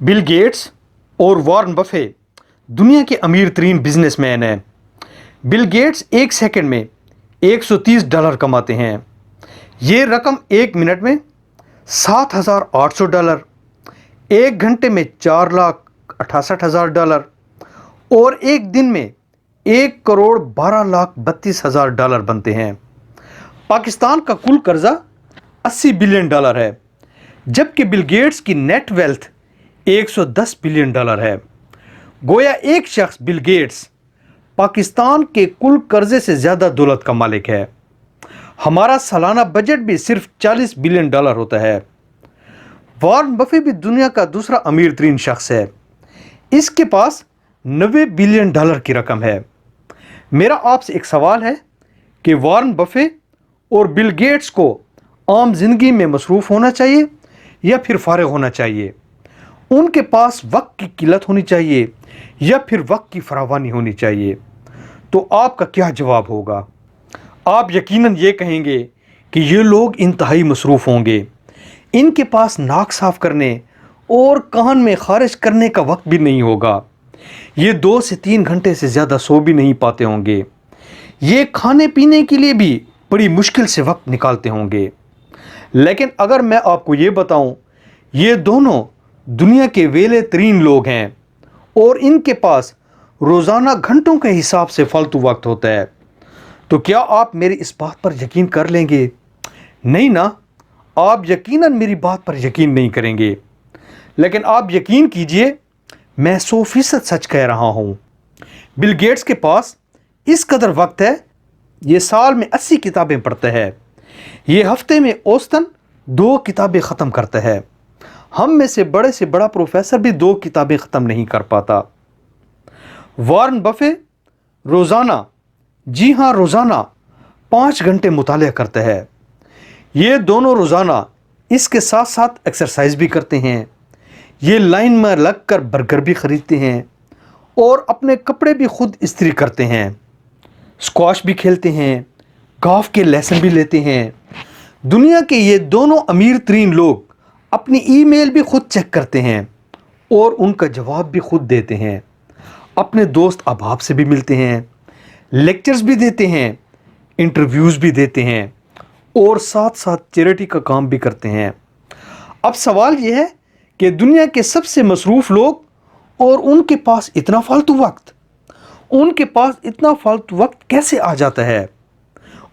Bill Gates और Warren Buffett दुनिया के अमीर तरीन बिजनेसमैन हैं। बिल गेट्स एक सेकंड में $130 कमाते हैं। ये रकम एक मिनट में $7,800, एक घंटे में $4,68,000 और एक दिन में $1,12,32,000 बनते हैं। पाकिस्तान का कुल कर्जा $80 बिलियन है, जबकि बिल गेट्स की नेट वेल्थ $110 बिलियन है। गोया एक शख्स बिल गेट्स पाकिस्तान के कुल कर्जे से ज़्यादा दौलत का मालिक है। हमारा सालाना बजट भी सिर्फ $40 बिलियन होता है। वॉरेन बफे भी दुनिया का दूसरा अमीर तरीन शख्स है। इसके पास $90 बिलियन की रकम है। मेरा आपसे एक सवाल है कि वॉरेन बफे और बिल गेट्स को आम जिंदगी में मसरूफ़ होना चाहिए या फिर फारिग होना चाहिए? उनके पास वक्त की किल्लत होनी चाहिए या फिर वक्त की फरावानी होनी चाहिए? तो आपका क्या जवाब होगा? आप यकीनन ये कहेंगे कि ये लोग इंतहाई मसरूफ़ होंगे। इनके पास नाक साफ़ करने और कान में खारिज करने का वक्त भी नहीं होगा। ये 2 से 3 घंटे से ज़्यादा सो भी नहीं पाते होंगे। ये खाने पीने के लिए भी बड़ी मुश्किल से वक्त निकालते होंगे। लेकिन अगर मैं आपको ये बताऊं, ये दोनों दुनिया के वेले तरीन लोग हैं और इनके पास रोज़ाना घंटों के हिसाब से फालतू वक्त होता है, तो क्या आप मेरी इस बात पर यकीन कर लेंगे? नहीं ना, आप यकीनन मेरी बात पर यकीन नहीं करेंगे। लेकिन आप यकीन कीजिए, मैं 100% सच कह रहा हूँ। बिल गेट्स के पास इस कदर वक्त है, ये साल में 80 किताबें पढ़ता है। ये हफ्ते में औसतन 2 किताबें ख़त्म करता है। हम में से बड़ा प्रोफेसर भी 2 किताबें ख़त्म नहीं कर पाता। वॉरेन बफे रोज़ाना, जी हाँ रोज़ाना 5 घंटे मुतालिया करता है। ये दोनों रोज़ाना इसके साथ साथ एक्सरसाइज भी करते हैं। ये लाइन में लग कर बर्गर भी ख़रीदते हैं और अपने कपड़े भी खुद इस्त्री करते हैं। स्क्वाश भी खेलते हैं, गोल्फ के लेसन भी लेते हैं। दुनिया के ये दोनों अमीर तरीन लोग अपनी ईमेल भी खुद चेक करते हैं और उनका जवाब भी खुद देते हैं। अपने दोस्त अहबाब से भी मिलते हैं, लेक्चर्स भी देते हैं, इंटरव्यूज़ भी देते हैं और साथ साथ चैरिटी का काम भी करते हैं। अब सवाल यह है कि दुनिया के सबसे मसरूफ़ लोग और उनके पास इतना फालतू वक्त कैसे आ जाता है?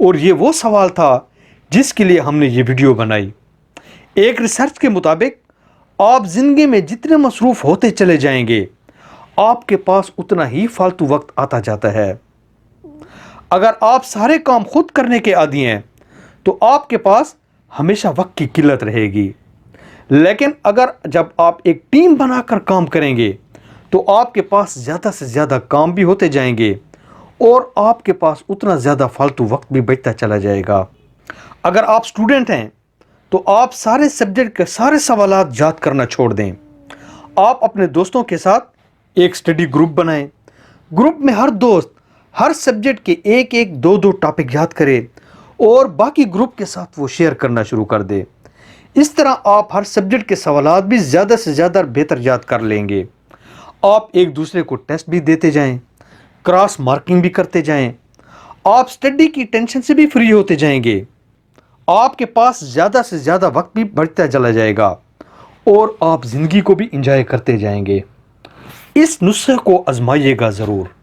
और ये वो सवाल था जिसके लिए हमने ये वीडियो बनाई। एक रिसर्च के मुताबिक आप ज़िंदगी में जितने मसरूफ़ होते चले जाएंगे, आपके पास उतना ही फालतू वक्त आता जाता है। अगर आप सारे काम खुद करने के आदी हैं तो आपके पास हमेशा वक्त की किल्लत रहेगी। लेकिन अगर जब आप एक टीम बनाकर काम करेंगे तो आपके पास ज़्यादा से ज़्यादा काम भी होते जाएंगे और आपके पास उतना ज़्यादा फालतू वक्त भी बचता चला जाएगा। अगर आप स्टूडेंट हैं तो आप सारे सब्जेक्ट के सारे सवालात याद करना छोड़ दें। आप अपने दोस्तों के साथ एक स्टडी ग्रुप बनाएं। ग्रुप में हर दोस्त हर सब्जेक्ट के एक 2 टॉपिक याद करे और बाकी ग्रुप के साथ वो शेयर करना शुरू कर दे। इस तरह आप हर सब्जेक्ट के सवालात भी ज़्यादा से ज़्यादा बेहतर याद कर लेंगे। आप एक दूसरे को टेस्ट भी देते जाएं, क्रॉस मार्किंग भी करते जाएं। आप स्टडी की टेंशन से भी फ्री होते जाएंगे। आपके पास ज़्यादा से ज़्यादा वक्त भी बढ़ता चला जाएगा और आप ज़िंदगी को भी एंजॉय करते जाएंगे। इस नुस्खे को आजमाइएगा ज़रूर।